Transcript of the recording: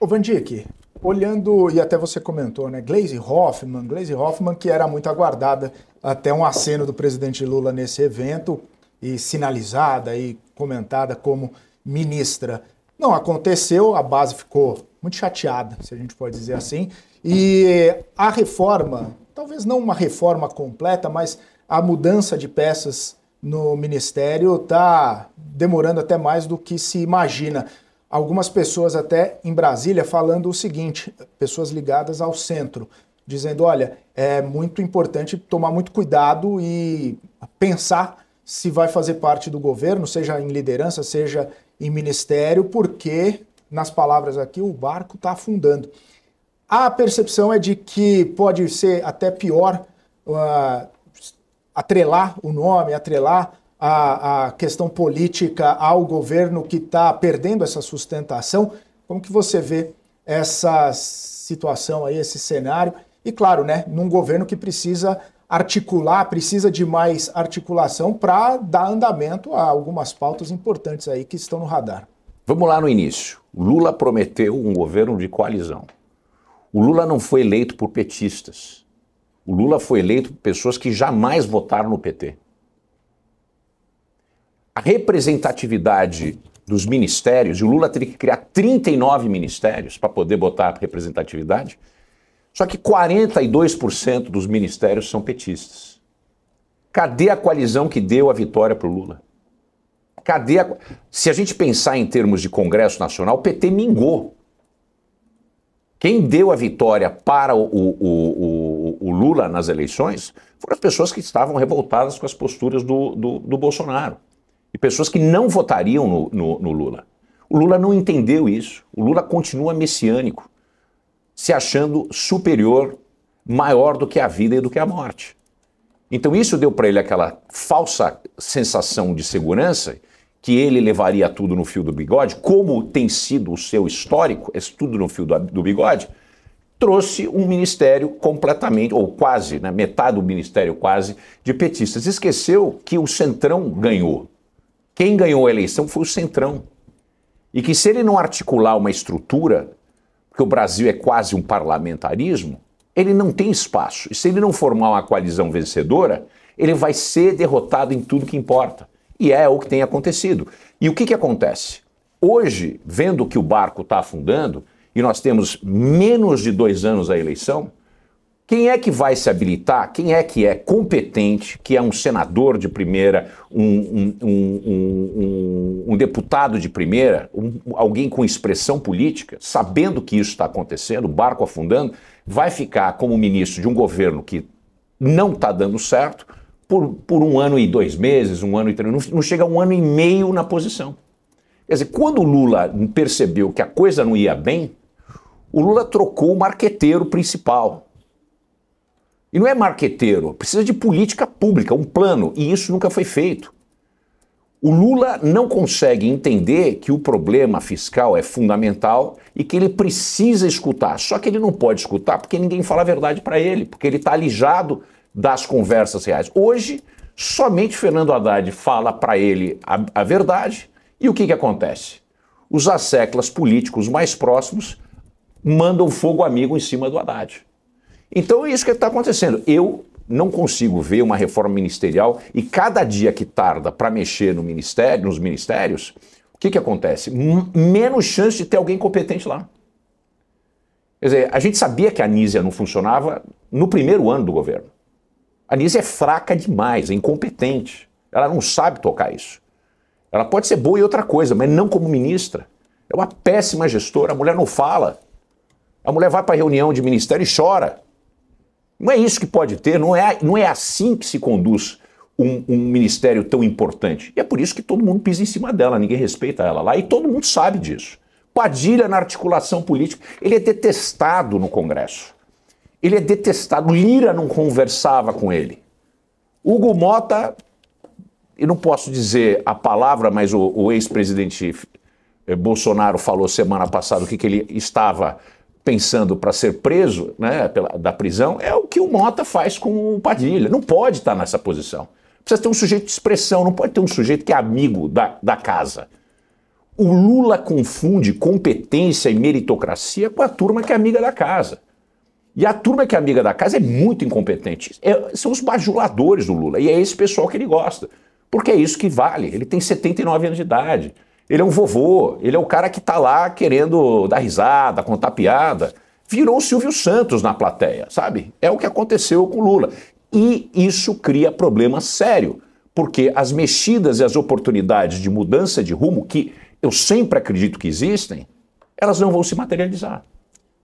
Ô Vandique, olhando, e até você comentou, né, Gleisi Hoffmann, que era muito aguardada, até um aceno do presidente Lula nesse evento, e sinalizada e comentada como ministra. Não aconteceu, a base ficou muito chateada, se a gente pode dizer assim, e a reforma, talvez não uma reforma completa, mas a mudança de peças no ministério está demorando até mais do que se imagina. Algumas pessoas até em Brasília falando o seguinte, pessoas ligadas ao centro, dizendo, olha, é muito importante tomar muito cuidado e pensar se vai fazer parte do governo, seja em liderança, seja em ministério, porque, nas palavras aqui, o barco está afundando. A percepção é de que pode ser até pior atrelar o nome, atrelar a questão política ao governo que está perdendo essa sustentação. Como que você vê essa situação aí, esse cenário? E claro, né, num governo que precisa articular, precisa de mais articulação para dar andamento a algumas pautas importantes aí que estão no radar. Vamos lá no início. O Lula prometeu um governo de coalizão. O Lula não foi eleito por petistas. O Lula foi eleito por pessoas que jamais votaram no PT. A representatividade dos ministérios, e o Lula teria que criar 39 ministérios para poder botar representatividade, só que 42% dos ministérios são petistas. Cadê a coalizão que deu a vitória para o Lula? Se a gente pensar em termos de Congresso Nacional, o PT mingou. Quem deu a vitória para o Lula nas eleições foram as pessoas que estavam revoltadas com as posturas do Bolsonaro. E pessoas que não votariam no Lula. O Lula não entendeu isso. O Lula continua messiânico, se achando superior, maior do que a vida e do que a morte. Então isso deu para ele aquela falsa sensação de segurança, que ele levaria tudo no fio do bigode, como tem sido o seu histórico, é tudo no fio do bigode, trouxe um ministério completamente, ou quase, né, metade do ministério quase, de petistas. Esqueceu que o Centrão ganhou. Quem ganhou a eleição foi o Centrão. E que se ele não articular uma estrutura, porque o Brasil é quase um parlamentarismo, ele não tem espaço. E se ele não formar uma coalizão vencedora, ele vai ser derrotado em tudo que importa. E é o que tem acontecido. E o que acontece? Hoje, vendo que o barco está afundando, e nós temos menos de 2 anos à eleição, quem é que vai se habilitar? Quem é que é competente, que é um senador de primeira, um deputado de primeira, alguém com expressão política, sabendo que isso está acontecendo, o barco afundando, vai ficar como ministro de um governo que não está dando certo por 1 ano e 2 meses, 1 ano e 3, não chega a 1 ano e meio na posição. Quer dizer, quando o Lula percebeu que a coisa não ia bem, o Lula trocou o marqueteiro principal. E não é marqueteiro, precisa de política pública, um plano, e isso nunca foi feito. O Lula não consegue entender que o problema fiscal é fundamental e que ele precisa escutar, só que ele não pode escutar porque ninguém fala a verdade para ele, porque ele está alijado das conversas reais. Hoje, somente Fernando Haddad fala para ele a verdade, e o que acontece? Os asseclas políticos mais próximos mandam fogo amigo em cima do Haddad. Então é isso que está acontecendo. Eu não consigo ver uma reforma ministerial e cada dia que tarda para mexer no ministério, nos ministérios, o que acontece? Menos chance de ter alguém competente lá. Quer dizer, a gente sabia que a Anísia não funcionava no primeiro ano do governo. A Anísia é fraca demais, é incompetente. Ela não sabe tocar isso. Ela pode ser boa em outra coisa, mas não como ministra. É uma péssima gestora, a mulher não fala. A mulher vai para a reunião de ministério e chora. Não é isso que pode ter, não é assim que se conduz um ministério tão importante. E é por isso que todo mundo pisa em cima dela, ninguém respeita ela lá, e todo mundo sabe disso. Padilha na articulação política, ele é detestado no Congresso. Ele é detestado, Lira não conversava com ele. Hugo Mota, eu não posso dizer a palavra, mas o ex-presidente Bolsonaro falou semana passada o que ele estava pensando para ser preso, né, da prisão, é o que o Mota faz com o Padilha. Não pode estar nessa posição. Precisa ter um sujeito de expressão, não pode ter um sujeito que é amigo da casa. O Lula confunde competência e meritocracia com a turma que é amiga da casa. E a turma que é amiga da casa é muito incompetente. São os bajuladores do Lula. E é esse pessoal que ele gosta. Porque é isso que vale. Ele tem 79 anos de idade. Ele é um vovô. Ele é o cara que está lá querendo dar risada, contar piada. Virou o Silvio Santos na plateia, sabe? É o que aconteceu com o Lula. E isso cria problema sério. Porque as mexidas e as oportunidades de mudança de rumo, que eu sempre acredito que existem, elas não vão se materializar.